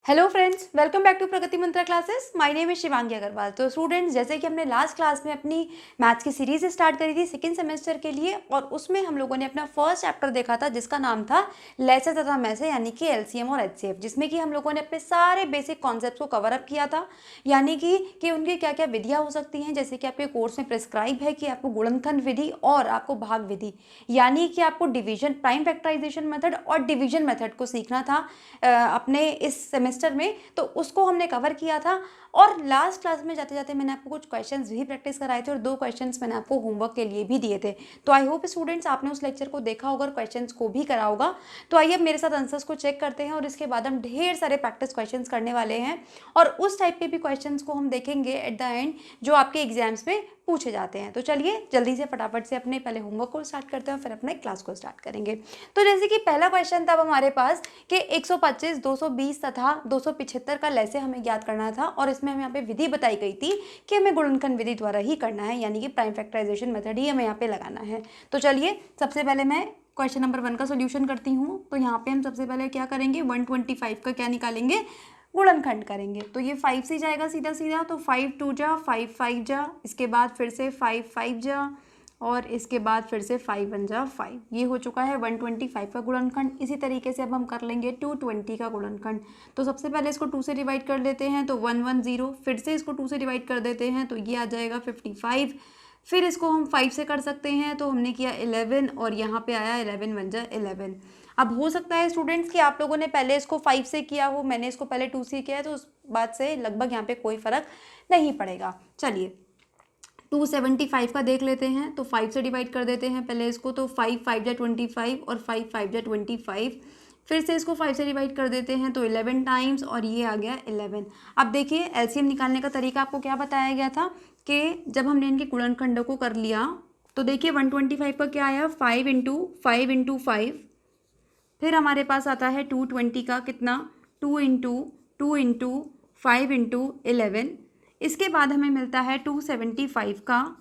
Hello friends, welcome back to Pragati Mantra classes. My name is Shivangi Agarwal. तो students, जैसे कि हमने लास्ट क्लास में अपनी मैथ्स की सीरीज स्टार्ट करी थी सेकंड सेमेस्टर के लिए, और उसमें हम लोगों ने अपना फर्स्ट चैप्टर देखा था जिसका नाम था लेसे तथा मैसे, यानी कि एलसीएम और एचसीएफ, जिसमें कि हम लोगों ने अपने सारे बेसिक कॉन्सेप्ट को कवर अप किया था। यानी कि उनकी क्या क्या विधियाँ हो सकती हैं, जैसे कि आपके कोर्स में प्रिस्क्राइब है कि आपको गुणनखंड विधि और आपको भाग विधि, यानी कि आपको डिवीजन, प्राइम फैक्टराइजेशन मेथड और डिवीजन मेथड को सीखना था अपने इस सेमेस्टर में। तो उसको हमने कवर किया था। और लास्ट क्लास में जाते जाते मैंने आपको कुछ क्वेश्चंस भी प्रैक्टिस कराए थे और 2 क्वेश्चंस मैंने आपको होमवर्क के लिए भी दिए थे। तो आई होप स्टूडेंट्स आपने उस लेक्चर को देखा होगा और क्वेश्चंस को भी करा होगा। तो आइए अब मेरे साथ आंसर्स को चेक करते हैं और इसके बाद हम ढेर सारे प्रैक्टिस क्वेश्चंस करने वाले हैं, और उस टाइप के भी क्वेश्चंस को हम देखेंगे एट द एंड जो आपके एग्जाम्स में पूछे जाते हैं। तो चलिए जल्दी से फटाफट से अपने पहले होमवर्क को स्टार्ट करते हैं और फिर अपने क्लास को स्टार्ट करेंगे। तो जैसे कि पहला क्वेश्चन था हमारे पास कि 125, 220 तथा 275 का लैसे हमें ज्ञात करना था, और इसमें हमें यहाँ पे विधि बताई गई थी कि हमें गुणनखंड विधि द्वारा ही करना है, यानी कि प्राइम फैक्टराइजेशन मेथड ही हमें यहाँ पे लगाना है। तो चलिए सबसे पहले मैं क्वेश्चन नंबर 1 का सोल्यूशन करती हूँ। तो यहाँ पे हम सबसे पहले क्या करेंगे, 125 का क्या निकालेंगे, गुणनखंड करेंगे। तो ये 5 से जाएगा सीधा सीधा, तो 5 2 जा, 5 5 जा, इसके बाद फिर से 5 5 जा, और इसके बाद फिर से 5 1 जा 5। ये हो चुका है 125 का गुणनखंड। इसी तरीके से अब हम कर लेंगे 220 का गुणनखंड। तो सबसे पहले इसको 2 से डिवाइड कर देते हैं, तो 110, फिर से इसको 2 से डिवाइड कर देते हैं, तो ये आ जाएगा 55। फिर इसको हम 5 से कर सकते हैं, तो हमने किया 11, और यहाँ पे आया 11 1 जा 11। अब हो सकता है स्टूडेंट्स कि आप लोगों ने पहले इसको 5 से किया हो, मैंने इसको पहले 2 से किया है, तो उस बात से लगभग यहाँ पे कोई फर्क नहीं पड़ेगा। चलिए 275 का देख लेते हैं। तो 5 से डिवाइड कर देते हैं पहले इसको, तो 5 5 जा 25 और 5 5 जा 25। फिर से इसको 5 से डिवाइड कर देते हैं, तो 11 टाइम्स, और ये आ गया 11। अब देखिए एलसीएम निकालने का तरीका आपको क्या बताया गया था कि जब हमने इनके गुणनखंडों को कर लिया, तो देखिए 125 का क्या आया, 5 इंटू 5 इंटू 5। फिर हमारे पास आता है 220 का कितना, 2 इंटू 2 इंटू 5 इंटू 11। इसके बाद हमें मिलता है 275 का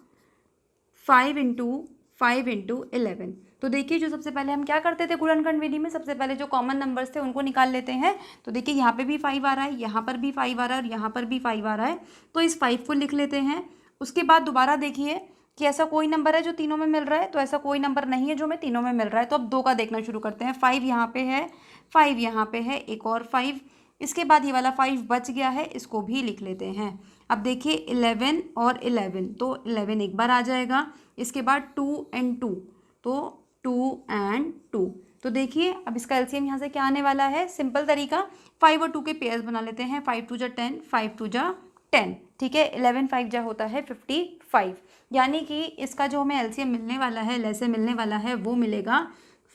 5 इंटू 5 इंटू 11। तो देखिए जो सबसे पहले हम क्या करते थे गुणनखंड विधि में, सबसे पहले जो कॉमन नंबर्स थे उनको निकाल लेते हैं। तो देखिए यहाँ पे भी 5 आ रहा है, यहाँ पर भी 5 आ रहा है, और यहाँ पर भी 5 आ रहा है, तो इस 5 को लिख लेते हैं। उसके बाद दोबारा देखिए कि ऐसा कोई नंबर है जो तीनों में मिल रहा है, तो ऐसा कोई नंबर नहीं है जो हमें तीनों में मिल रहा है। तो अब 2 का देखना शुरू करते हैं। 5 यहाँ पे है, 5 यहाँ पे है, एक और 5। इसके बाद ये वाला 5 बच गया है, इसको भी लिख लेते हैं। अब देखिए 11 और 11, तो 11 एक बार आ जाएगा। इसके बाद 2 and 2, तो 2 and 2। तो देखिए अब इसका एलसीएम यहाँ से क्या आने वाला है, सिंपल तरीका, 5 और 2 के पेयर्स बना लेते हैं। 5 2 जा 10, 5 2 जा 10, ठीक है। 11 5 जा होता है 55, यानी कि इसका जो हमें एलसीएम मिलने वाला है, लैसे मिलने वाला है, वो मिलेगा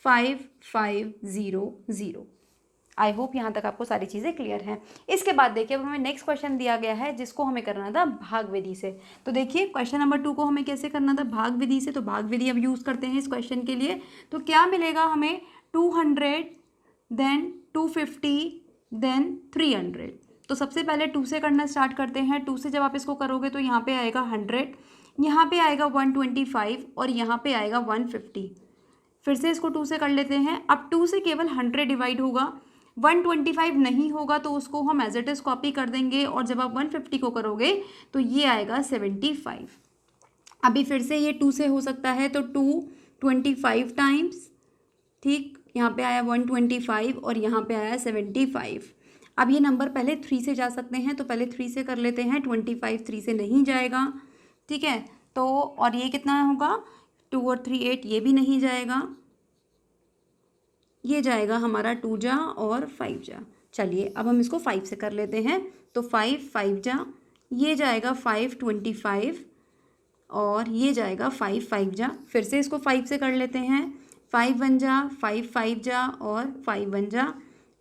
5500। आई होप यहाँ तक आपको सारी चीज़ें क्लियर हैं। इसके बाद देखिए अब हमें नेक्स्ट क्वेश्चन दिया गया है जिसको हमें करना था भाग विधि से। तो देखिए क्वेश्चन नंबर 2 को हमें कैसे करना था, भाग विधि से। तो भाग विधि अब यूज़ करते हैं इस क्वेश्चन के लिए। तो क्या मिलेगा हमें, 200, देन 250, देन 300। तो सबसे पहले 2 से करना स्टार्ट करते हैं। 2 से जब आप इसको करोगे तो यहाँ पे आएगा 100, यहाँ पे आएगा 125, और यहाँ पे आएगा 150। फिर से इसको 2 से कर लेते हैं। अब 2 से केवल 100 डिवाइड होगा, 125 नहीं होगा, तो उसको हम एज इट इज़ कॉपी कर देंगे, और जब आप 150 को करोगे तो ये आएगा 75। अभी फिर से ये 2 से हो सकता है, तो 225 टाइम्स, ठीक, यहाँ पे आया 125 और यहाँ पे आया 75। अब ये नंबर पहले 3 से जा सकते हैं, तो पहले 3 से कर लेते हैं। 25 3 से नहीं जाएगा, ठीक है। तो और ये कितना होगा, 2 और 3 8, ये भी नहीं जाएगा, ये जाएगा हमारा 2 जा और 5 जा। चलिए अब हम इसको 5 से कर लेते हैं। तो 5 5 जा, ये जाएगा 525, और ये जाएगा 5 5 जा। फिर से इसको 5 से कर लेते हैं। 5 1 जा, 5 5 जा, और 5 1 जा।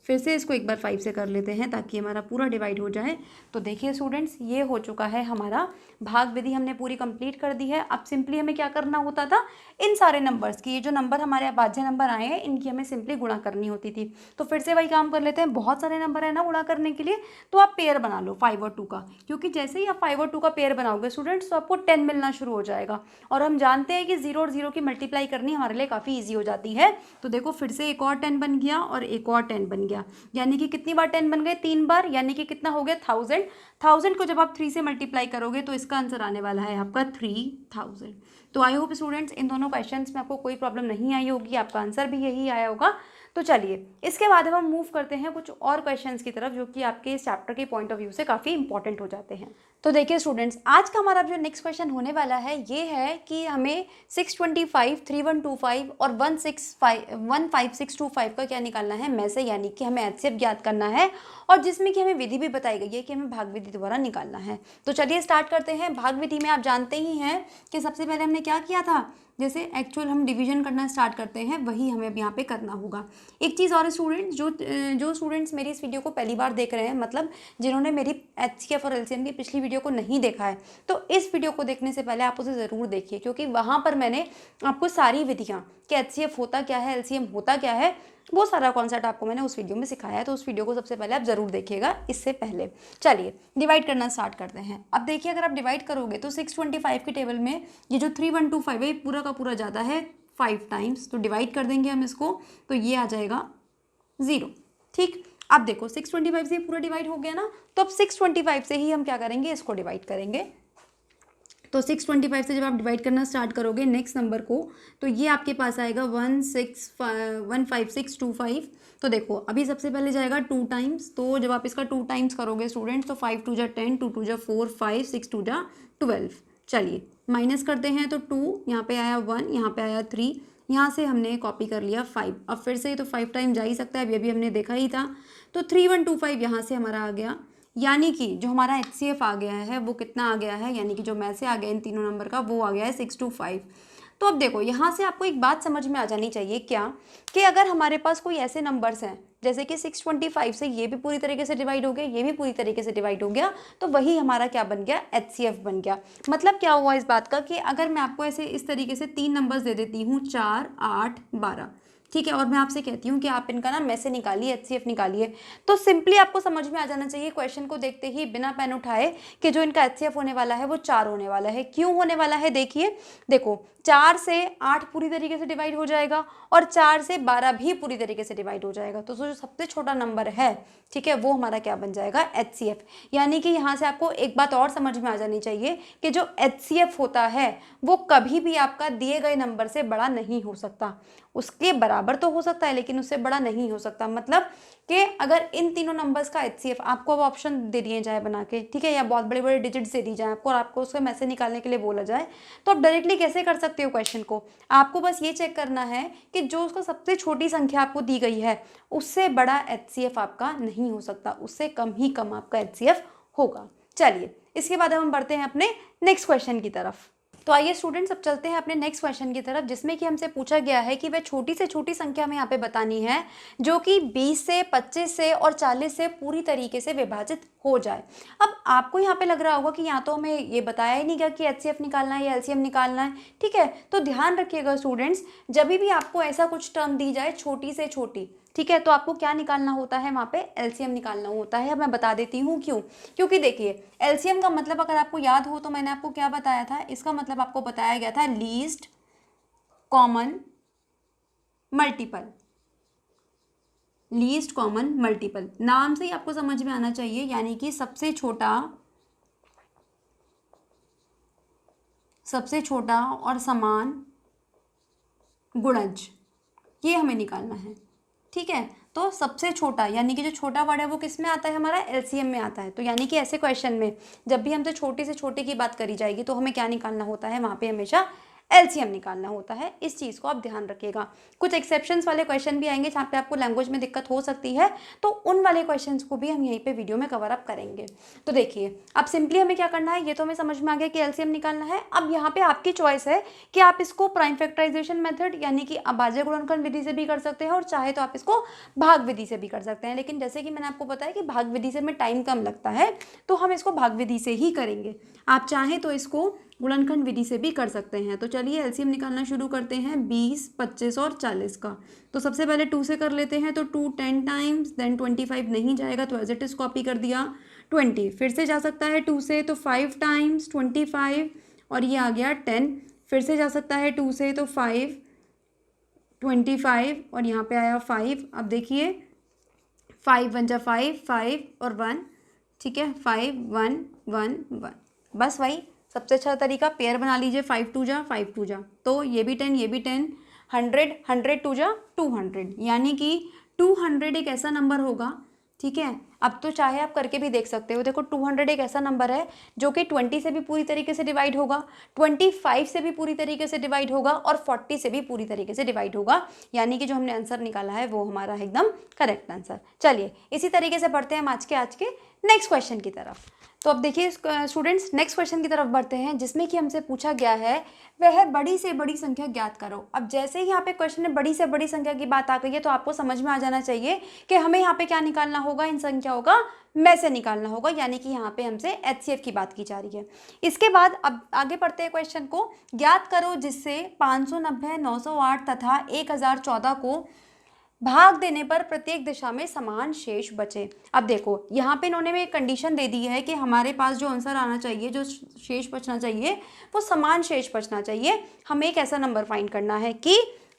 फिर से इसको एक बार 5 से कर लेते हैं ताकि हमारा पूरा डिवाइड हो जाए। तो देखिए स्टूडेंट्स, ये हो चुका है हमारा भाग विधि, हमने पूरी कंप्लीट कर दी है। अब सिंपली हमें क्या करना होता था, इन सारे नंबर्स की, ये जो नंबर हमारे अभाज्य नंबर आए हैं, इनकी हमें सिंपली गुणा करनी होती थी। तो फिर से वही काम कर लेते हैं। बहुत सारे नंबर है ना गुणा करने के लिए, तो आप पेयर बना लो 5 और 2 का, क्योंकि जैसे ही आप 5 और 2 का पेयर बनाओगे स्टूडेंट्स, तो आपको 10 मिलना शुरू हो जाएगा। और हम जानते हैं कि 0 और 0 की मल्टीप्लाई करनी हमारे लिए काफ़ी ईजी हो जाती है। तो देखो फिर से एक और 10 बन गया, और एक और 10 बन गया। गया, यानी कि कितनी बार 10 बन गए, 3 बार, यानी कि कितना हो गया 1000। 1000 को जब आप 3 से मल्टीप्लाई करोगे तो इसका आंसर आने वाला है आपका 3000। तो आई होप स्टूडेंट्स इन दोनों क्वेश्चंस में आपको कोई प्रॉब्लम नहीं आई होगी, आपका आंसर भी यही आया होगा। तो चलिए इसके बाद हम मूव करते हैं कुछ और क्वेश्चंस की तरफ जो कि आपके इस चैप्टर के पॉइंट ऑफ व्यू से काफ़ी इंपॉर्टेंट हो जाते हैं। तो देखिए स्टूडेंट्स, आज का हमारा जो नेक्स्ट क्वेश्चन होने वाला है ये है कि हमें 625, 3125 और 15625 का क्या निकालना है में से, यानी कि हमें HCF ज्ञात करना है और जिसमें कि हमें विधि भी बताई गई है कि हमें भाग विधि द्वारा निकालना है। तो चलिए स्टार्ट करते हैं। भाग विधि में आप जानते ही हैं कि सबसे पहले हमने क्या किया था, जैसे एक्चुअल हम डिवीजन करना स्टार्ट करते हैं वही हमें अब यहाँ पे करना होगा। एक चीज़ और स्टूडेंट्स, जो स्टूडेंट्स मेरी इस वीडियो को पहली बार देख रहे हैं, मतलब जिन्होंने मेरी HCF और LCM की पिछली वीडियो को नहीं देखा है, तो इस वीडियो को देखने से पहले आप उसे ज़रूर देखिए, क्योंकि वहाँ पर मैंने आपको सारी विधियाँ कि HCF होता क्या है, LCM होता क्या है, वो सारा कॉन्सेप्ट आपको मैंने उस वीडियो में सिखाया है। तो उस वीडियो को सबसे पहले आप ज़रूर देखिएगा इससे पहले। चलिए डिवाइड करना स्टार्ट करते हैं। अब देखिए अगर आप डिवाइड करोगे तो 625 की टेबल में ये जो 3125 है पूरा का पूरा जाता है 5 टाइम्स, तो डिवाइड कर देंगे हम इसको, तो ये आ जाएगा 0। ठीक, अब देखो 625 से पूरा डिवाइड हो गया ना, तो अब 625 से ही हम क्या करेंगे, इसको डिवाइड करेंगे। तो 625 से जब आप डिवाइड करना स्टार्ट करोगे नेक्स्ट नंबर को, तो ये आपके पास आएगा 15625। तो देखो अभी सबसे पहले जाएगा 2 टाइम्स, तो जब आप इसका 2 टाइम्स करोगे स्टूडेंट्स तो 5 2 जा 10, 2 2 जा 4, 5 6 2 जा 12। चलिए माइनस करते हैं, तो 2 यहाँ पे आया, 1 यहाँ पे आया, 3 यहाँ से हमने कॉपी कर लिया 5। अब फिर से तो 5 टाइम जा ही सकता है, अभी अभी हमने देखा ही था। तो 3125 यहाँ से हमारा आ गया, यानी कि जो हमारा HCF आ गया है वो कितना आ गया है, यानी कि जो में से आ गया इन तीनों नंबर का वो आ गया है 625। तो अब देखो यहाँ से आपको एक बात समझ में आ जानी चाहिए क्या, कि अगर हमारे पास कोई ऐसे नंबर्स हैं जैसे कि 625 से ये भी पूरी तरीके से डिवाइड हो गया, ये भी पूरी तरीके से डिवाइड हो गया, तो वही हमारा क्या बन गया, HCF बन गया। मतलब क्या हुआ इस बात का, कि अगर मैं आपको ऐसे इस तरीके से 3 नंबर्स दे देती हूँ 4 8 12, ठीक है, और मैं आपसे कहती हूँ कि आप इनका ना में से निकालिए, HCF निकालिए, तो सिंपली आपको समझ में आ जाना चाहिए क्वेश्चन को देखते ही बिना पेन उठाए कि जो इनका HCF होने वाला है वो 4 होने वाला है। क्यों होने वाला है, देखिए देखो 4 से 8 पूरी तरीके से डिवाइड हो जाएगा और 4 से 12 भी पूरी तरीके से डिवाइड हो जाएगा, तो जो सबसे छोटा नंबर है, ठीक है, वो हमारा क्या बन जाएगा, HCF। यानी कि यहाँ से आपको एक बात और समझ में आ जानी चाहिए कि जो HCF होता है वो कभी भी आपका दिए गए नंबर से बड़ा नहीं हो सकता, उसके बराबर तो हो सकता है लेकिन उससे बड़ा नहीं हो सकता। मतलब कि अगर इन तीनों नंबर्स का HCF आपको अब ऑप्शन दे दिए जाए बना के, ठीक है, या बहुत बड़े बड़े डिजिट्स दे दी जाए आपको और आपको उसके में से निकालने के लिए बोला जाए, तो आप डायरेक्टली कैसे कर सकते हो क्वेश्चन को। आपको बस ये चेक करना है कि जो उसका सबसे छोटी संख्या आपको दी गई है उससे बड़ा HCF आपका नहीं हो सकता, उससे कम ही कम आपका HCF होगा। चलिए इसके बाद हम बढ़ते हैं अपने नेक्स्ट क्वेश्चन की तरफ। तो आइए स्टूडेंट्स अब चलते हैं अपने नेक्स्ट क्वेश्चन की तरफ, जिसमें कि हमसे पूछा गया है कि वह छोटी से छोटी संख्या में यहाँ पे बतानी है जो कि 20 से 25 से और 40 से पूरी तरीके से विभाजित हो जाए। अब आपको यहाँ पे लग रहा होगा कि यहाँ तो हमें ये बताया ही नहीं गया कि HCF निकालना है या LCM निकालना है, ठीक है, तो ध्यान रखिएगा स्टूडेंट्स, जब भी आपको ऐसा कुछ टर्म दी जाए छोटी से छोटी, ठीक है, तो आपको क्या निकालना होता है, वहाँ पे LCM निकालना होता है। अब मैं बता देती हूँ क्यों, क्योंकि देखिए LCM का मतलब अगर आपको याद हो तो मैंने आपको क्या बताया था, इसका मतलब आपको बताया गया था least common multiple. Least common multiple नाम से ही आपको समझ में आना चाहिए, यानी कि सबसे छोटा और समान गुणज, ये हमें निकालना है, ठीक है। तो सबसे छोटा यानी कि जो छोटा वर्ड है वो किस में आता है, हमारा LCM में आता है। तो यानी कि ऐसे क्वेश्चन में जब भी हमसे छोटे से छोटे की बात करी जाएगी तो हमें क्या निकालना होता है, वहाँ पे हमेशा LCM निकालना होता है। इस चीज़ को आप ध्यान रखिएगा। कुछ एक्सेप्शंस वाले क्वेश्चन भी आएंगे जहाँ पे आपको लैंग्वेज में दिक्कत हो सकती है, तो उन वाले क्वेश्चंस को भी हम यहीं पे वीडियो में कवर अप करेंगे। तो देखिए अब सिंपली हमें क्या करना है, ये तो हमें समझ में आ गया कि LCM निकालना है। अब यहाँ पे आपकी चॉइस है कि आप इसको प्राइम फैक्टराइजेशन मेथड यानी कि अभाज्य गुणनखंड विधि से भी कर सकते हैं और चाहे तो आप इसको भाग विधि से भी कर सकते हैं। लेकिन जैसे कि मैंने आपको बताया कि भाग विधि से में टाइम कम लगता है, तो हम इसको भाग विधि से ही करेंगे। आप चाहें तो इसको गुणनखंड विधि से भी कर सकते हैं। तो चलिए LCM निकालना शुरू करते हैं 20, 25 और 40 का। तो सबसे पहले 2 से कर लेते हैं, तो 2 10 टाइम्स, देन 25 नहीं जाएगा तो एज इट इज कॉपी कर दिया। 20 फिर से जा सकता है 2 से, तो 5 टाइम्स 25 और ये आ गया 10। फिर से जा सकता है 2 से, तो 5 25 और यहाँ पे आया 5। अब देखिए 5 1 जा 5, 5 और 1, ठीक है, 5 1 1 1। बस वही सबसे अच्छा तरीका, पेयर बना लीजिए, 5 2 जा 5 2 जा, तो ये भी 10 ये भी 10, 100 100 2 जा 200, यानी कि 200 एक ऐसा नंबर होगा, ठीक है। अब तो चाहे आप करके भी देख सकते हो, देखो 200 एक ऐसा नंबर है जो कि 20 से भी पूरी तरीके से डिवाइड होगा, 25 से भी पूरी तरीके से डिवाइड होगा और 40 से भी पूरी तरीके से डिवाइड होगा, यानी कि जो हमने आंसर निकाला है वो हमारा एकदम करेक्ट आंसर। चलिए इसी तरीके से बढ़ते हैं हम आज के नेक्स्ट क्वेश्चन की तरफ। तो अब देखिए स्टूडेंट्स, नेक्स्ट क्वेश्चन की तरफ बढ़ते हैं, जिसमें कि हमसे पूछा गया है वह बड़ी से बड़ी संख्या ज्ञात करो। अब जैसे ही यहाँ पे क्वेश्चन में बड़ी से बड़ी संख्या की बात आ गई है तो आपको समझ में आ जाना चाहिए कि हमें यहाँ पे क्या निकालना होगा, इन संख्याओं का में से निकालना होगा, यानी कि यहाँ पे हमसे एचसीएफ की बात की जा रही है। इसके बाद अब आगे बढ़ते हैं क्वेश्चन को, ज्ञात करो जिससे 590, 908 तथा 1014 को भाग देने पर प्रत्येक दिशा में समान शेष बचे। अब देखो यहाँ पे इन्होंने में एक कंडीशन दे दी है कि हमारे पास जो आंसर आना चाहिए, जो शेष बचना चाहिए वो समान शेष बचना चाहिए। हमें एक ऐसा नंबर फाइंड करना है कि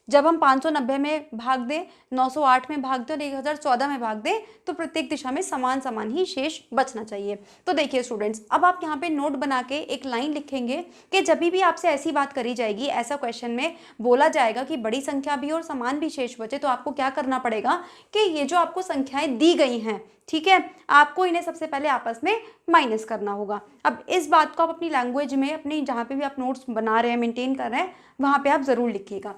जब हम 590 में भाग दें, 908 में भाग दें और 1014 में भाग दें तो प्रत्येक दिशा में समान समान ही शेष बचना चाहिए। तो देखिए स्टूडेंट्स, अब आप यहाँ पे नोट बना के एक लाइन लिखेंगे कि जब भी आपसे ऐसी बात करी जाएगी, ऐसा क्वेश्चन में बोला जाएगा कि बड़ी संख्या भी और समान भी शेष बचे, तो आपको क्या करना पड़ेगा कि ये जो आपको संख्याएं दी गई हैं, ठीक है, आपको इन्हें सबसे पहले आपस में माइनस करना होगा। अब इस बात को आप अपनी लैंग्वेज में, अपनी जहाँ पे भी आप नोट्स बना रहे हैं, मेंटेन कर रहे हैं, वहाँ पे आप ज़रूर लिखिएगा।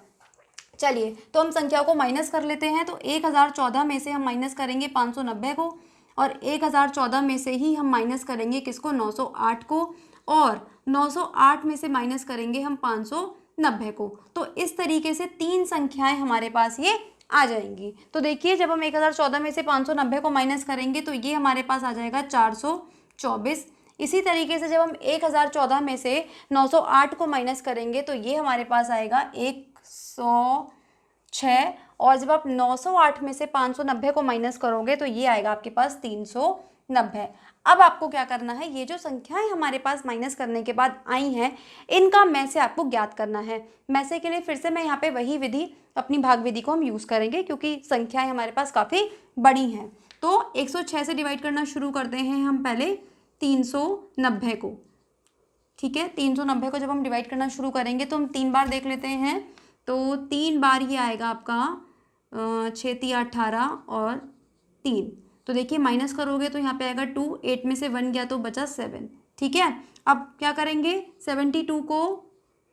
चलिए तो हम संख्या को माइनस कर लेते हैं। तो 1014 में से हम माइनस करेंगे 590 को, और 1014 में से ही हम माइनस करेंगे किसको, 908 को, और 908 में से माइनस करेंगे हम 590 को। तो इस तरीके से 3 संख्याएं हमारे पास ये आ जाएंगी। तो देखिए जब हम 1014 में से 590 को माइनस करेंगे तो ये हमारे पास आ जाएगा 424। इसी तरीके से जब हम 1014 में से 908 को माइनस करेंगे तो ये हमारे पास आएगा 106, और जब आप 908 में से 590 को माइनस करोगे तो ये आएगा आपके पास 390। अब आपको क्या करना है, ये जो संख्याएं हमारे पास माइनस करने के बाद आई हैं, इनका में से आपको ज्ञात करना है। में से के लिए फिर से मैं यहाँ पे वही विधि, अपनी भाग विधि को हम यूज़ करेंगे, क्योंकि संख्याएं हमारे पास काफ़ी बड़ी हैं। तो 106 से डिवाइड करना शुरू करते हैं हम पहले 390 को, ठीक है। 390 को जब हम डिवाइड करना शुरू करेंगे तो हम 3 बार देख लेते हैं। तो 3 बार ये आएगा आपका 6 3 18 और 3। तो देखिए माइनस करोगे तो यहाँ पे आएगा 2, 8 में से 1 गया तो बचा 7, ठीक है। अब क्या करेंगे,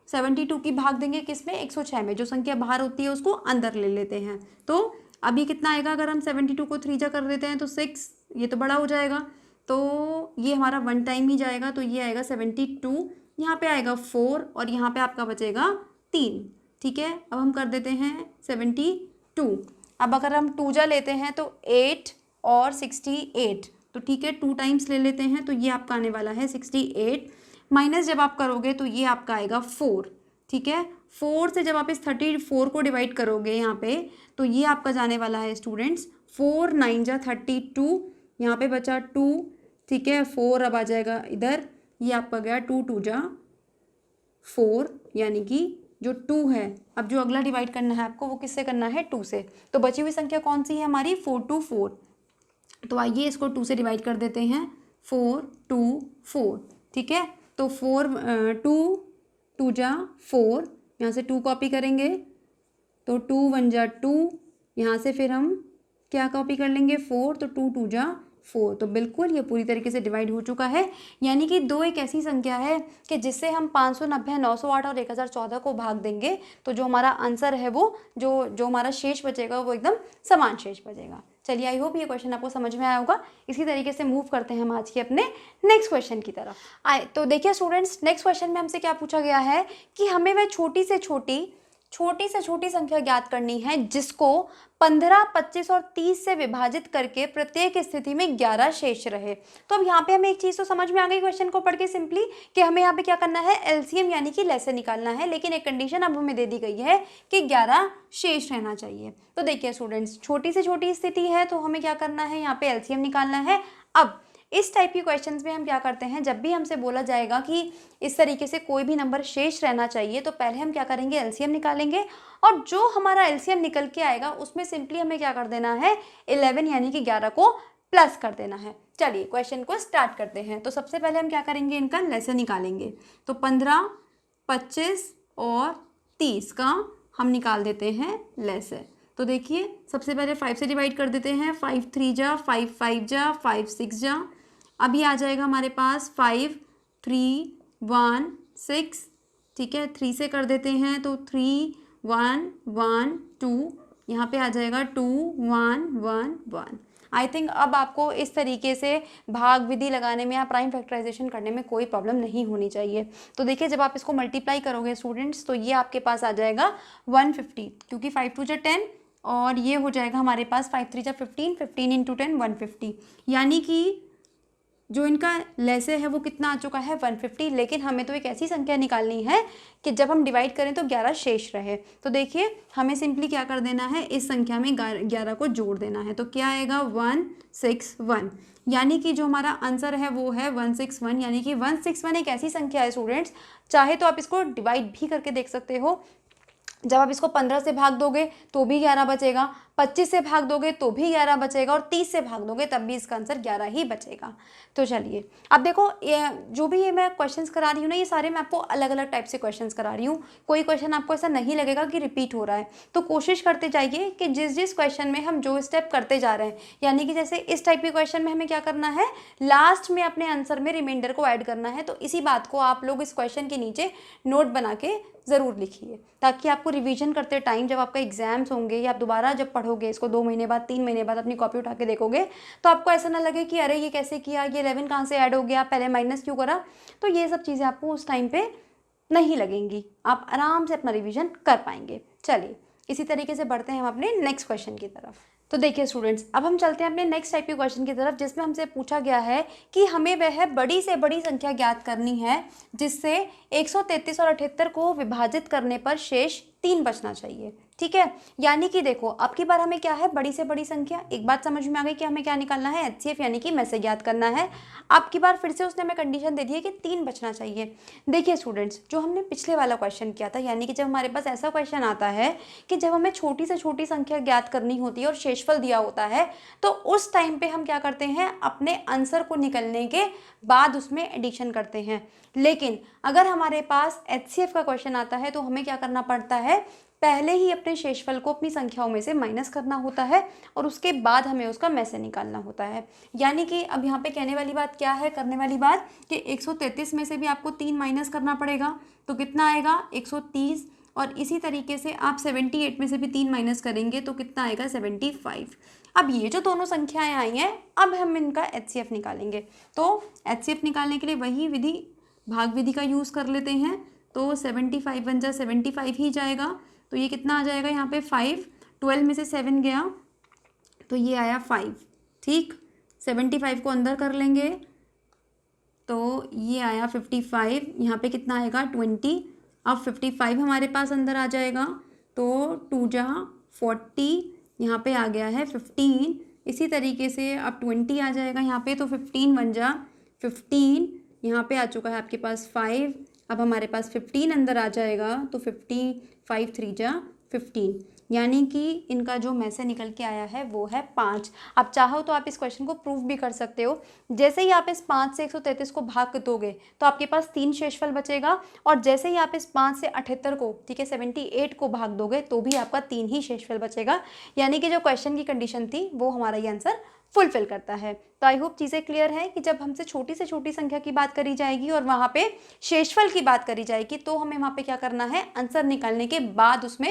72 की भाग देंगे किसमें, 106 में। जो संख्या बाहर होती है उसको अंदर ले लेते हैं। तो अभी कितना आएगा, अगर हम 72 को 3 जा कर देते हैं तो 6, ये तो बड़ा हो जाएगा, तो ये हमारा 1 टाइम ही जाएगा, तो ये आएगा 72, यहाँ पे आएगा 4 और यहाँ पे आपका बचेगा 3, ठीक है। अब हम कर देते हैं 72। अब अगर हम 2 जा लेते हैं तो 8 और 68, तो ठीक है 2 टाइम्स ले लेते हैं, तो ये आपका आने वाला है 68। माइनस जब आप करोगे तो ये आपका आएगा 4, ठीक है। 4 से जब आप इस 34 को डिवाइड करोगे यहाँ पे तो ये आपका जाने वाला है स्टूडेंट्स 4 9 जा 32, यहाँ पे बचा 2, ठीक है। 4 अब आ जाएगा इधर, ये आपका गया 2 2 जा 4, यानी कि जो 2 है, अब जो अगला डिवाइड करना है आपको वो किससे करना है, 2 से। तो बची हुई संख्या कौन सी है हमारी, 4 2 4। तो आइए इसको 2 से डिवाइड कर देते हैं, 4 2 4, ठीक है। तो 4 2 2 जा 4, यहाँ से 2 कॉपी करेंगे तो 2 1 जा 2, यहाँ से फिर हम क्या कॉपी कर लेंगे 4, तो 2 2 जा 4। तो बिल्कुल ये पूरी तरीके से डिवाइड हो चुका है, यानी कि 2 एक ऐसी संख्या है कि जिससे हम 590, 908 और 1014 को भाग देंगे तो जो हमारा आंसर है वो जो हमारा शेष बचेगा वो एकदम समान शेष बचेगा। चलिए आई होप ये क्वेश्चन आपको समझ में आया होगा। इसी तरीके से मूव करते हैं हम आज के अपने नेक्स्ट क्वेश्चन की तरफ। आए तो देखिए स्टूडेंट्स, नेक्स्ट क्वेश्चन में हमसे क्या पूछा गया है कि हमें वह छोटी से छोटी संख्या ज्ञात करनी है जिसको 15, 25 और 30 से विभाजित करके प्रत्येक स्थिति में 11 शेष रहे। तो अब यहाँ पे हमें एक चीज़ तो समझ में आ गई क्वेश्चन को पढ़ के सिंपली, कि हमें यहाँ पे क्या करना है, एलसीएम यानी कि लैसे निकालना है, लेकिन एक कंडीशन अब हमें दे दी गई है कि 11 शेष रहना चाहिए। तो देखिए स्टूडेंट्स, छोटी से छोटी स्थिति है तो हमें क्या करना है, यहाँ पे एलसीएम निकालना है। अब इस टाइप के क्वेश्चंस में हम क्या करते हैं, जब भी हमसे बोला जाएगा कि इस तरीके से कोई भी नंबर शेष रहना चाहिए, तो पहले हम क्या करेंगे, एलसीएम निकालेंगे, और जो हमारा एलसीएम निकल के आएगा उसमें सिंपली हमें क्या कर देना है, 11 यानी कि 11 को प्लस कर देना है। चलिए क्वेश्चन को स्टार्ट करते हैं। तो सबसे पहले हम क्या करेंगे, इनका लेसन निकालेंगे। तो 15, 25 और 30 का हम निकाल देते हैं लेसन। तो देखिए सबसे पहले 5 से डिवाइड कर देते हैं, 5 3 जा, 5 5 जा, 5 6 जा। अभी आ जाएगा हमारे पास 5 3 1 6, ठीक है। 3 से कर देते हैं तो 3 1 1 2, यहाँ पे आ जाएगा 2 1 1 1। आई थिंक अब आपको इस तरीके से भाग विधि लगाने में या प्राइम फैक्टराइजेशन करने में कोई प्रॉब्लम नहीं होनी चाहिए। तो देखिए जब आप इसको मल्टीप्लाई करोगे स्टूडेंट्स, तो ये आपके पास आ जाएगा 150, क्योंकि 5 2 जा 10, और ये हो जाएगा हमारे पास 5 3 जा 15, 15 इंटू 10 150, यानी कि जो इनका लेसे है वो कितना आ चुका है, 150। लेकिन हमें तो एक ऐसी संख्या निकालनी है कि जब हम डिवाइड करें तो 11 शेष रहे। तो देखिए हमें सिंपली क्या कर देना है, इस संख्या में 11 को जोड़ देना है। तो क्या आएगा, 161, यानी कि जो हमारा आंसर है वो है 161। यानी कि 161 एक ऐसी संख्या है स्टूडेंट्स, चाहे तो आप इसको डिवाइड भी करके देख सकते हो। जब आप इसको 15 से भाग दोगे तो भी 11 बचेगा, 25 से भाग दोगे तो भी 11 बचेगा, और 30 से भाग दोगे तब भी इसका आंसर 11 ही बचेगा। तो चलिए अब देखो, जो भी ये मैं क्वेश्चंस करा रही हूँ ना, ये सारे मैं आपको अलग अलग टाइप से क्वेश्चंस करा रही हूँ। कोई क्वेश्चन आपको ऐसा नहीं लगेगा कि रिपीट हो रहा है। तो कोशिश करते जाइए कि जिस जिस क्वेश्चन में हम जो स्टेप करते जा रहे हैं, यानी कि जैसे इस टाइप के क्वेश्चन में हमें क्या करना है, लास्ट में अपने आंसर में रिमाइंडर को ऐड करना है। तो इसी बात को आप लोग इस क्वेश्चन के नीचे नोट बना के ज़रूर लिखिए, ताकि आपको रिवीजन करते टाइम जब आपका एग्जाम्स होंगे या आप दोबारा जब पढ़ोगे इसको 2 महीने बाद 3 महीने बाद अपनी कॉपी उठा के देखोगे, तो आपको ऐसा ना लगे कि अरे ये कैसे किया, ये 11 कहाँ से ऐड हो गया, पहले माइनस क्यों करा। तो ये सब चीज़ें आपको उस टाइम पे नहीं लगेंगी, आप आराम से अपना रिवीजन कर पाएंगे। चलिए इसी तरीके से बढ़ते हैं हम अपने नेक्स्ट क्वेश्चन की तरफ। तो देखिए स्टूडेंट्स, अब हम चलते हैं अपने नेक्स्ट टाइप के क्वेश्चन की तरफ, जिसमें हमसे पूछा गया है कि हमें वह बड़ी से बड़ी संख्या ज्ञात करनी है जिससे 133 और 78 को विभाजित करने पर शेष 3 बचना चाहिए। ठीक है, यानी कि देखो अब की बार हमें क्या है, बड़ी से बड़ी संख्या। एक बात समझ में आ गई कि हमें क्या निकालना है, एचसीएफ यानी कि में से ज्ञात करना है। अब की बार फिर से उसने हमें कंडीशन दे दी है कि 3 बचना चाहिए। देखिए स्टूडेंट्स, जो हमने पिछले वाला क्वेश्चन किया था, यानी कि जब हमारे पास ऐसा क्वेश्चन आता है कि जब हमें छोटी से छोटी संख्या ज्ञात करनी होती है और शेषफल दिया होता है, तो उस टाइम पे हम क्या करते हैं, अपने आंसर को निकलने के बाद उसमें एडिशन करते हैं। लेकिन अगर हमारे पास एचसीएफ का क्वेश्चन आता है तो हमें क्या करना पड़ता है, पहले ही अपने शेषफल को अपनी संख्याओं में से माइनस करना होता है और उसके बाद हमें उसका में से निकालना होता है। यानी कि अब यहाँ पे कहने वाली बात क्या है, करने वाली बात कि 133 में से भी आपको 3 माइनस करना पड़ेगा, तो कितना आएगा 130। और इसी तरीके से आप 78 में से भी 3 माइनस करेंगे तो कितना आएगा 75। अब ये जो दोनों संख्याएं आई हैं, अब हम इनका एचसीएफ निकालेंगे। तो एचसीएफ निकालने के लिए वही विधि, भाग विधि का यूज़ कर लेते हैं। तो 75 बन जा 75 ही जाएगा, तो ये कितना आ जाएगा यहाँ पे 5, 12 में से 7 गया तो ये आया 5। ठीक, 75 को अंदर कर लेंगे तो ये आया 55, यहाँ पे कितना आएगा 20। अब 55 हमारे पास अंदर आ जाएगा तो 2 जा 40, यहाँ पे आ गया है 15। इसी तरीके से अब 20 आ जाएगा यहाँ पे, तो 15 बन जा 15, यहाँ पे आ चुका है आपके पास 5। अब हमारे पास 15 अंदर आ जाएगा तो 50, 5 3 जा 15, यानी कि इनका जो में से निकल के आया है वो है 5। अब चाहो तो आप इस क्वेश्चन को प्रूव भी कर सकते हो। जैसे ही आप इस 5 से 133 को भाग दोगे तो आपके पास 3 शेषफल बचेगा, और जैसे ही आप इस 5 से 78 को, ठीक है 78 को भाग दोगे तो भी आपका 3 ही शेषफल बचेगा। यानी कि जो क्वेश्चन की कंडीशन थी वो हमारा ये आंसर फुलफिल करता है। तो आई होप चीज़ें क्लियर है कि जब हमसे छोटी से छोटी संख्या की बात करी जाएगी और वहाँ पे शेषफल की बात करी जाएगी तो हमें वहाँ पे क्या करना है, आंसर निकालने के बाद उसमें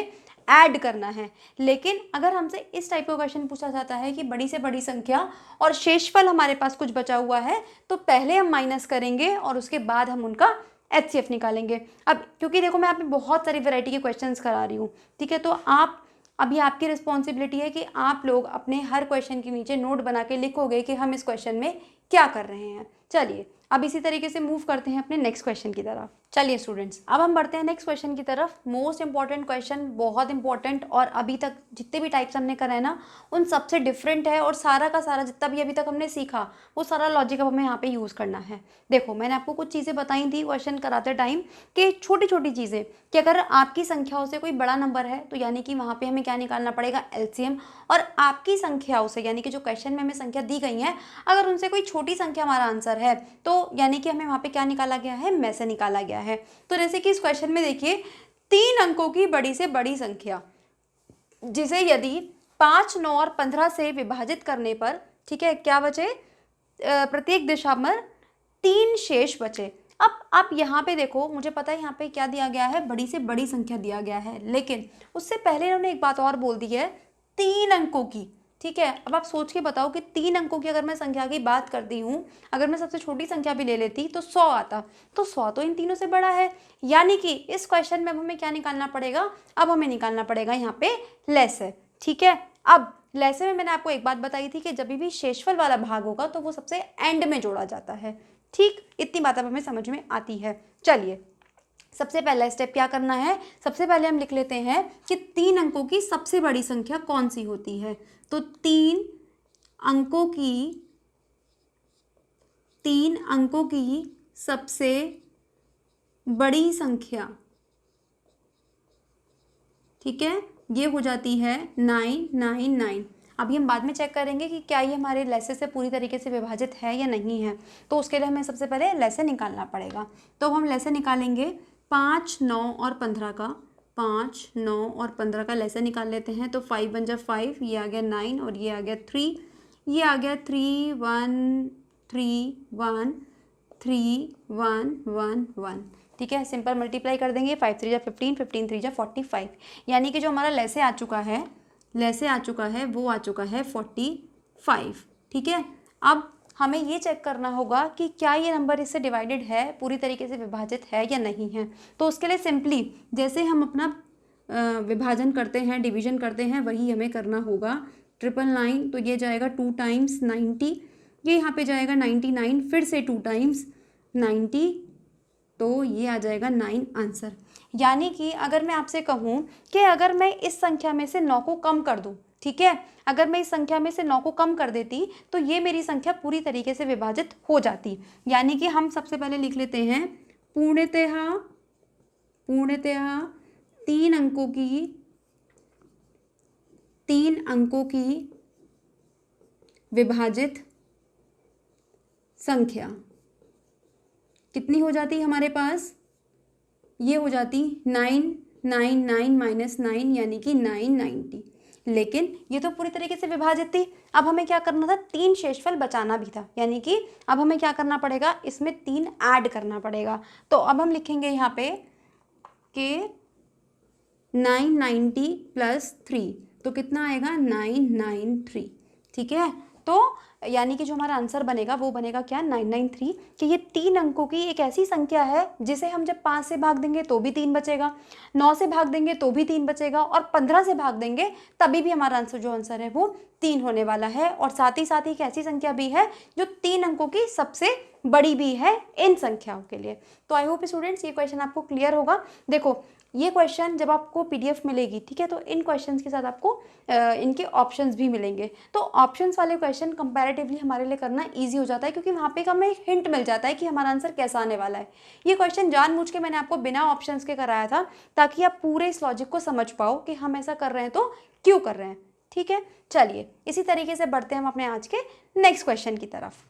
ऐड करना है। लेकिन अगर हमसे इस टाइप का क्वेश्चन पूछा जाता है कि बड़ी से बड़ी संख्या और शेषफल हमारे पास कुछ बचा हुआ है, तो पहले हम माइनस करेंगे और उसके बाद हम उनका एचसीएफ निकालेंगे। अब क्योंकि देखो मैं यहाँ पे बहुत सारी वैरायटी के क्वेश्चंस करा रही हूँ, ठीक है, तो आप अभी आपकी रिस्पॉन्सिबिलिटी है कि आप लोग अपने हर क्वेश्चन के नीचे नोट बना के लिखोगे कि हम इस क्वेश्चन में क्या कर रहे हैं। चलिए अब इसी तरीके से मूव करते हैं अपने नेक्स्ट क्वेश्चन की तरफ। चलिए स्टूडेंट्स, अब हम बढ़ते हैं नेक्स्ट क्वेश्चन की तरफ। मोस्ट इंपॉर्टेंट क्वेश्चन, बहुत इंपॉर्टेंट, और अभी तक जितने भी टाइप्स हमने करे हैं ना उन सबसे डिफरेंट है, और सारा का सारा जितना भी अभी तक हमने सीखा वो सारा लॉजिक अब हमें यहाँ पे यूज़ करना है। देखो मैंने आपको कुछ चीज़ें बताई थी क्वेश्चन कराते टाइम कि छोटी छोटी चीज़ें, कि अगर आपकी संख्याओं से कोई बड़ा नंबर है तो यानी कि वहाँ पे हमें क्या निकालना पड़ेगा, एलसीएम, और आपकी संख्याओं से यानी कि जो क्वेश्चन में हमें संख्या दी गई है अगर उनसे कोई छोटी संख्या हमारा आंसर है तो यानी कि हमें वहाँ पे क्या निकाला गया है, में से निकाला गया है। तो जैसे कि इस क्वेश्चन में देखिए 3 अंकों की बड़ी से बड़ी संख्या जिसे यदि 5, 9 और 15 से विभाजित करने पर, ठीक है, क्या बचे, प्रत्येक दिशा में 3 शेष बचे। अब आप यहाँ पे देखो, मुझे पता है यहाँ पे क्या दिया गया है, बड़ी से बड़ी संख्या दिया गया है, लेकिन उससे पहले इन्होंने एक बात और बोल दी है, 3 अंकों की। ठीक है, अब आप सोच के बताओ कि 3 अंकों की अगर मैं संख्या की बात करती हूँ, अगर मैं सबसे छोटी संख्या भी ले लेती तो 100 आता, तो 100 तो इन तीनों से बड़ा है, यानी कि इस क्वेश्चन में अब हमें क्या निकालना पड़ेगा, अब हमें निकालना पड़ेगा यहाँ पे लेसे। ठीक है, अब लेसे में मैंने आपको एक बात बताई थी कि जब भी शेषफल वाला भाग होगा तो वो सबसे एंड में जोड़ा जाता है। ठीक, इतनी बात अब हमें समझ में आती है। चलिए सबसे पहला स्टेप क्या करना है, सबसे पहले हम लिख लेते हैं कि 3 अंकों की सबसे बड़ी संख्या कौन सी होती है। तो 3 अंकों की सबसे बड़ी संख्या, ठीक है, ये हो जाती है 999। अभी हम बाद में चेक करेंगे कि क्या ये हमारे लेसे से पूरी तरीके से विभाजित है या नहीं है, तो उसके लिए हमें सबसे पहले लेसे निकालना पड़ेगा। तो हम लेसे निकालेंगे 5, 9 और 15 का, 5, 9 और 15 का लेसे निकाल लेते हैं। तो 5 बन जा 5, ये आ गया 9 और ये आ गया 3, ये आ गया 3 1 3 1 3 1 1 1। ठीक है, सिंपल मल्टीप्लाई कर देंगे, 5 3 जा 15, 15 3 जा 45, यानी कि जो हमारा लेसे आ चुका है वो आ चुका है 45। ठीक है, अब हमें ये चेक करना होगा कि क्या ये नंबर इससे डिवाइडेड है, पूरी तरीके से विभाजित है या नहीं है। तो उसके लिए सिंपली जैसे हम अपना विभाजन करते हैं, डिवीजन करते हैं, वही हमें करना होगा। 999 तो ये जाएगा 2 टाइम्स 90, ये यहाँ पे जाएगा 99, फिर से 2 टाइम्स 90, तो ये आ जाएगा 9 आंसर। यानी कि अगर मैं आपसे कहूँ कि अगर मैं इस संख्या में से 9 को कम कर दूँ, ठीक है, अगर मैं इस संख्या में से 9 को कम कर देती तो ये मेरी संख्या पूरी तरीके से विभाजित हो जाती। यानी कि हम सबसे पहले लिख लेते हैं पूर्णतः 3 अंकों की विभाजित संख्या कितनी हो जाती हमारे पास, ये हो जाती 999 माइनस 9 यानी कि 990। लेकिन ये तो पूरी तरीके से विभाजित थी, अब हमें क्या करना था, 3 शेषफल बचाना भी था, यानी कि अब हमें क्या करना पड़ेगा, इसमें 3 ऐड करना पड़ेगा। तो अब हम लिखेंगे यहाँ पे कि 990 प्लस 3, तो कितना आएगा 993। ठीक है, तो यानी कि जो हमारा आंसर बनेगा वो बनेगा क्या, 993, कि ये 3 अंकों की एक ऐसी संख्या है जिसे हम जब 5 से भाग देंगे तो भी 3 बचेगा, 9 से भाग देंगे तो भी 3 बचेगा, और 15 से भाग देंगे तभी भी हमारा आंसर है वो 3 होने वाला है। और साथ ही एक ऐसी संख्या भी है जो 3 अंकों की सबसे बड़ी भी है इन संख्याओं के लिए। तो आई होप स्टूडेंट्स ये क्वेश्चन आपको क्लियर होगा। देखो ये क्वेश्चन जब आपको पीडीएफ मिलेगी, ठीक है, तो इन क्वेश्चंस के साथ आपको इनके ऑप्शंस भी मिलेंगे। तो ऑप्शंस वाले क्वेश्चन कंपैरेटिवली हमारे लिए करना इजी हो जाता है, क्योंकि वहाँ पे हमें एक हिंट मिल जाता है कि हमारा आंसर कैसा आने वाला है। ये क्वेश्चन जानबूझ के मैंने आपको बिना ऑप्शंस के कराया था, ताकि आप पूरे इस लॉजिक को समझ पाओ कि हम ऐसा कर रहे हैं तो क्यों कर रहे हैं। ठीक है, चलिए इसी तरीके से बढ़ते हैं हम अपने आज के नेक्स्ट क्वेश्चन की तरफ।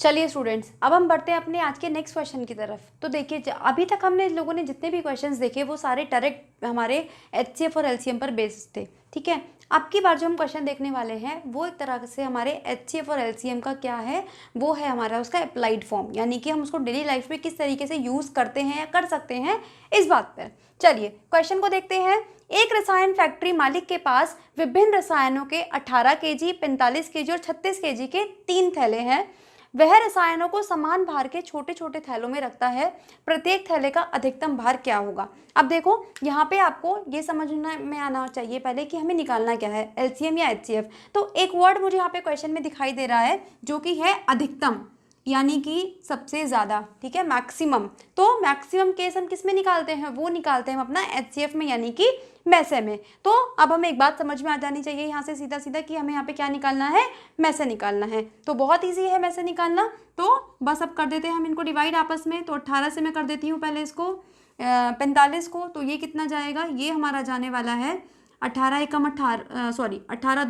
चलिए स्टूडेंट्स, अब हम बढ़ते हैं अपने आज के नेक्स्ट क्वेश्चन की तरफ। तो देखिए अभी तक हमने लोगों ने जितने भी क्वेश्चंस देखे वो सारे डायरेक्ट हमारे एचसीएफ और एलसीएम पर बेस्ड थे। ठीक है, अब की बार जो हम क्वेश्चन देखने वाले हैं वो एक तरह से हमारे एचसीएफ और एलसीएम का क्या है, वो है हमारा उसका अप्लाइड फॉर्म, यानी कि हम उसको डेली लाइफ में किस तरीके से यूज़ करते हैं या कर सकते हैं, इस बात पर। चलिए क्वेश्चन को देखते हैं। एक रसायन फैक्ट्री मालिक के पास विभिन्न रसायनों के 18 kg, 45 kg और 36 kg के 3 थैले हैं। वह रसायनों को समान भार के छोटे छोटे थैलों में रखता है। प्रत्येक थैले का अधिकतम भार क्या होगा। अब देखो यहाँ पे आपको ये समझना में आना चाहिए पहले कि हमें निकालना क्या है, एलसीएम या एचसीएफ। तो एक वर्ड मुझे यहाँ पे क्वेश्चन में दिखाई दे रहा है जो कि है अधिकतम। यानी कि सबसे ज़्यादा, ठीक है, मैक्सिमम। तो मैक्सिमम केस हम किस में निकालते हैं, वो निकालते हैं हम अपना एचसीएफ में, यानी कि मैसे में। तो अब हमें एक बात समझ में आ जानी चाहिए यहाँ से सीधा सीधा कि हमें यहाँ पे क्या निकालना है, मैसे निकालना है। तो बहुत ईजी है मैसे निकालना। तो बस अब कर देते हैं हम इनको डिवाइड आपस में। तो 18 से मैं कर देती हूँ पहले इसको 45 को। तो ये कितना जाएगा, ये हमारा जाने वाला है 18 एकम 18, सॉरी 18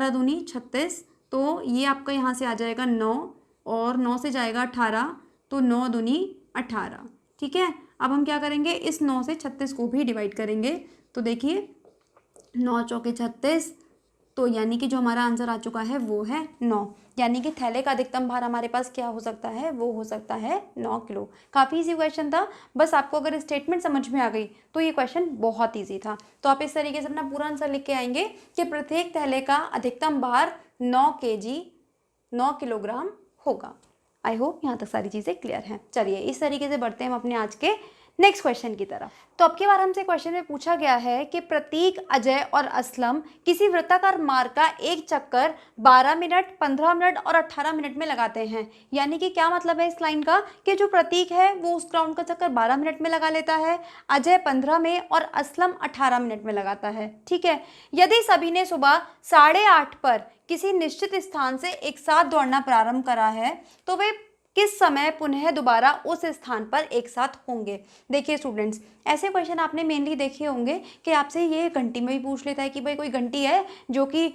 दूनी 36। तो ये आपका यहाँ से आ जाएगा 9, और 9 से जाएगा 18, तो 9 दूनी 18, ठीक है। अब हम क्या करेंगे, इस 9 से 36 को भी डिवाइड करेंगे। तो देखिए 9 चौके 36, तो यानी कि जो हमारा आंसर आ चुका है वो है 9। यानी कि थैले का अधिकतम भार हमारे पास क्या हो सकता है, वो हो सकता है 9 किलो। काफ़ी इजी क्वेश्चन था, बस आपको अगर स्टेटमेंट समझ में आ गई तो ये क्वेश्चन बहुत इजी था। तो आप इस तरीके से अपना पूरा आंसर लिख के आएंगे कि प्रत्येक थैले का अधिकतम भार 9 किलोग्राम होगा। आई होप यहाँ तक सारी चीज़ें क्लियर हैं। चलिए इस तरीके से बढ़ते हैं हम अपने आज के नेक्स्ट क्वेश्चन की तरफ। तो अब की बार हमसे क्वेश्चन में पूछा गया है कि प्रतीक, अजय और असलम किसी वृत्ताकार मार्ग का एक चक्कर 12 मिनट, 15 मिनट और 18 मिनट में लगाते हैं। यानी कि क्या मतलब है इस लाइन का, कि जो प्रतीक है वो उस ग्राउंड का चक्कर 12 मिनट में लगा लेता है, अजय 15 में और असलम 18 मिनट में लगाता है, ठीक है। यदि सभी ने सुबह 8:30 पर किसी निश्चित स्थान से एक साथ दौड़ना प्रारंभ करा है, तो वे किस समय पुनः दोबारा उस स्थान पर एक साथ होंगे। देखिए स्टूडेंट्स, ऐसे क्वेश्चन आपने मेनली देखे होंगे कि आपसे ये घंटी में भी पूछ लेता है कि भाई कोई घंटी है जो कि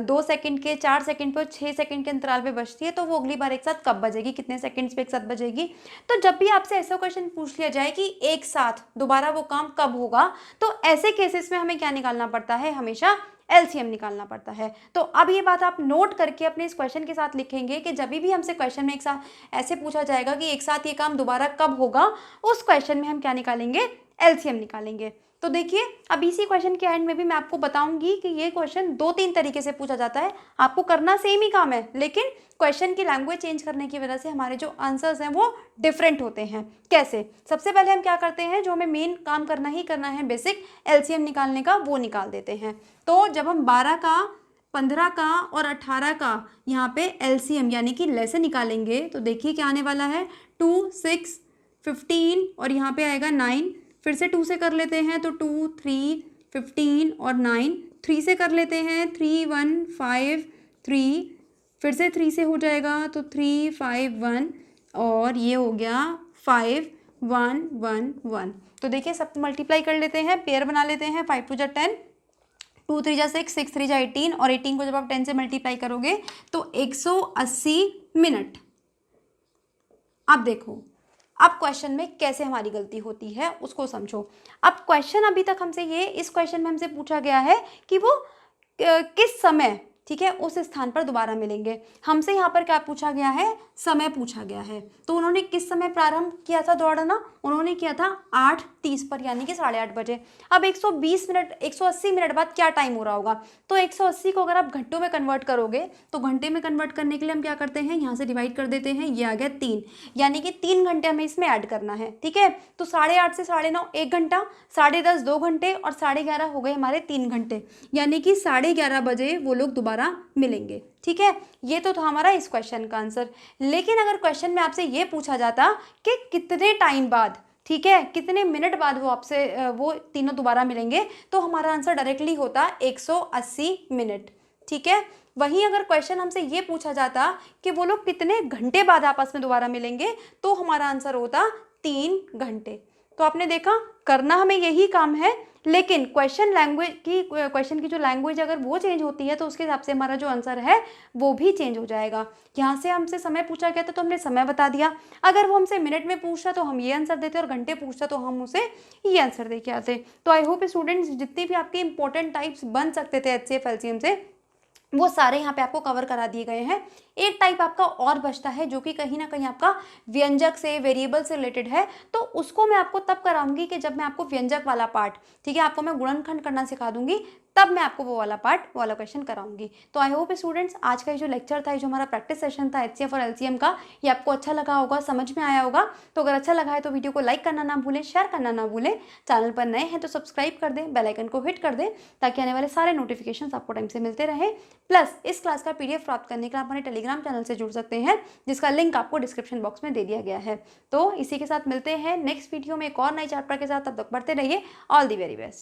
2 सेकंड के, 4 सेकंड पे और 6 सेकंड के अंतराल पे बजती है, तो वो अगली बार एक साथ कब बजेगी, कितने सेकंड्स पे एक साथ बजेगी। तो जब भी आपसे ऐसा क्वेश्चन पूछ लिया जाए कि एक साथ दोबारा वो काम कब होगा, तो ऐसे केसेस में हमें क्या निकालना पड़ता है, हमेशा एलसीएम निकालना पड़ता है। तो अब ये बात आप नोट करके अपने इस क्वेश्चन के साथ लिखेंगे कि जब भी हमसे क्वेश्चन में एक साथ ऐसे पूछा जाएगा कि एक साथ ये काम दोबारा कब होगा, उस क्वेश्चन में हम क्या निकालेंगे, एलसीएम निकालेंगे। तो देखिए अब इसी क्वेश्चन के एंड में भी मैं आपको बताऊंगी कि ये क्वेश्चन 2-3 तरीके से पूछा जाता है। आपको करना सेम ही काम है, लेकिन क्वेश्चन की लैंग्वेज चेंज करने की वजह से हमारे जो आंसर्स हैं वो डिफरेंट होते हैं। कैसे, सबसे पहले हम क्या करते हैं, जो हमें मेन काम करना ही करना है बेसिक एलसीएम निकालने का, वो निकाल देते हैं। तो जब हम 12 का, 15 का और 18 का यहाँ पे एलसीएम यानी कि लेसे निकालेंगे, तो देखिए क्या आने वाला है, 2, 6, 15 और यहाँ पे आएगा 9। फिर से 2 से कर लेते हैं, तो 2, 3, 15 और 9। 3 से कर लेते हैं, 3, 1, 5, 3। फिर से 3 से हो जाएगा, तो 3, 5, 1 और ये हो गया 5, 1, 1, 1। तो देखिए सब मल्टीप्लाई कर लेते हैं, पेयर बना लेते हैं। 5 2 जा 10, 2 3 जा 6, 6 3 जा 18 और 18 को जब आप 10 से मल्टीप्लाई करोगे तो 180 मिनट। अब देखो, अब क्वेश्चन में कैसे हमारी गलती होती है उसको समझो। अब क्वेश्चन अभी तक हमसे ये, इस क्वेश्चन में हमसे पूछा गया है कि वो किस समय, ठीक है, उस स्थान पर दोबारा मिलेंगे। हमसे यहाँ पर क्या पूछा गया है, समय पूछा गया है। तो उन्होंने किस समय प्रारंभ किया था दौड़ना, उन्होंने किया था 8:30 पर, यानी कि 8:30 बजे। अब 120 मिनट, 180 मिनट बाद क्या टाइम हो रहा होगा, तो 180 को अगर आप घंटों में कन्वर्ट करोगे तो घंटे में कन्वर्ट करने के लिए हम क्या करते हैं, यहाँ से डिवाइड कर देते हैं, ये आ गया 3, यानी कि 3 घंटे हमें इसमें ऐड करना है, ठीक है। तो 8:30 से 9:30 1 घंटा, 10:30 2 घंटे और 11:30 हो गए हमारे 3 घंटे, यानी कि 11:30 बजे वो लोग दोबारा मिलेंगे, ठीक है। ये तो था हमारा इस क्वेश्चन का आंसर। लेकिन अगर क्वेश्चन में आपसे ये पूछा जाता कि कितने टाइम बाद, ठीक है, कितने मिनट बाद वो आपसे वो तीनों दोबारा मिलेंगे, तो हमारा आंसर डायरेक्टली होता 180 मिनट, ठीक है। वहीं अगर क्वेश्चन हमसे ये पूछा जाता कि वो लोग कितने घंटे बाद आपस में दोबारा मिलेंगे, तो हमारा आंसर होता 3 घंटे। तो आपने देखा, करना हमें यही काम है, लेकिन क्वेश्चन की जो लैंग्वेज अगर वो चेंज होती है तो उसके हिसाब से हमारा जो आंसर है वो भी चेंज हो जाएगा। यहाँ से हमसे समय पूछा गया था तो हमने समय बता दिया, अगर वो हमसे मिनट में पूछता तो हम ये आंसर देते और घंटे पूछता तो हम उसे ये आंसर दे के आते। तो आई होप स्टूडेंट्स, जितने भी आपके इंपॉर्टेंट टाइप्स बन सकते थे एचसीएफ एलसीएम से, वो सारे यहाँ पे आपको कवर करा दिए गए हैं। एक टाइप आपका और बचता है जो कि कहीं ना कहीं आपका व्यंजक से, वेरिएबल से रिलेटेड है, तो उसको मैं आपको तब कराऊंगी कि जब मैं आपको व्यंजक वाला पार्ट, ठीक है, आपको मैं गुणनखंड करना सिखा दूंगी, तब मैं आपको वो वाला पार्ट, वो वाला क्वेश्चन कराऊंगी। तो आई होप स्टूडेंट्स आज का ये जो लेक्चर था, ये जो हमारा प्रैक्टिस सेशन था एचसीएफ और एलसीएम का, ये आपको अच्छा लगा होगा, समझ में आया होगा। तो अगर अच्छा लगा है तो वीडियो को लाइक करना ना भूलें, शेयर करना ना भूलें। चैनल पर नए हैं तो सब्सक्राइब कर दें, बेल आइकन को हिट कर दें, ताकि आने वाले सारे नोटिफिकेशन आपको टाइम से मिलते रहें। प्लस इस क्लास का पीडीएफ प्राप्त करने के लिए आप हमारे टेलीग्राम चैनल से जुड़ सकते हैं, जिसका लिंक आपको डिस्क्रिप्शन बॉक्स में दे दिया गया है। तो इसी के साथ मिलते हैं नेक्स्ट वीडियो में एक और नए चैप्टर के साथ। तब तक पढ़ते रहिए। All the very best.